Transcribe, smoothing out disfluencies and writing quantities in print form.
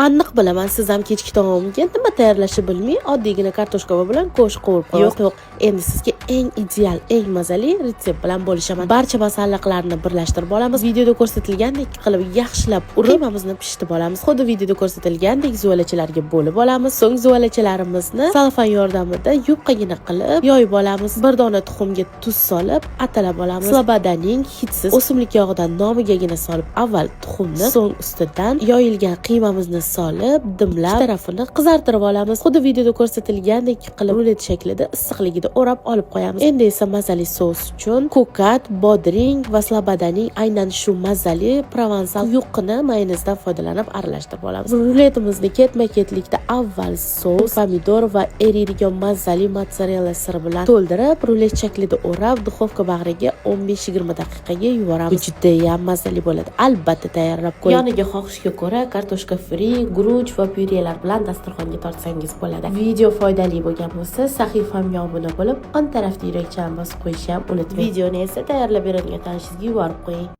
Aniq bilaman, siz ham kechki taomga nima tayyorlashni bilmay, oddiygina kartoshka bilan go'sht qovurib qo'yasiz. Yo'q, endi sizga eng ideal, eng mazali retsept bilan bo'lishaman. Barcha masalliqlarni birlashtirib olamiz. Videoda ko'rsatilgandek qilib yaxshilab qiymamizni pishitib olamiz. Xuddi videoda ko'rsatilgandek zuvalachalarga bo'lib olamiz. So'ng zuvalachalarimizni salfan yordamida yupqagina qilib yoyib olamiz. Bir dona tuxumga tuz solib, atalab olamiz. Slobadaning hidsiz o'simlik yog'idan nomigagina solib, avval tuxumni, so'ng ustidan yoyilgan qiymamizni solib, dimlab, tarafini qizartirib olamiz. Xuddi videoda ko'rsatilgandek qilib rulet shaklida issiqligida o'rab olib qo'yamiz. Endi esa mazali sos uchun ko'kat, bodring va slobadaning aynan shu mazali provansal yuqini mayonezdan foydalanib aralashtirib olamiz. Ruletimizni ketma-ketlikda avval sos, pomidor va eriydigan mazali mozzarella siri bilan to'ldirib, rulet shaklida o'rab, duxovka bag'riga 15-20 daqiqaga yuboramiz. Bu juda ham mazali bo'ladi. Albatta tayyorlab qo'ying. Yoniga xohishga ko'ra kartoshka fri, guruch va pyurelar bilan dasturxonga tortsangiz bo'ladi. Video foydali bo'lgan bo'lsa, sahifamga obuna bo'lib, on tarafda yurakchani bosib qo'yishni ham unutmang. Videoni esa tayyorlab beradigan tanishingizga yuborib qo'ying.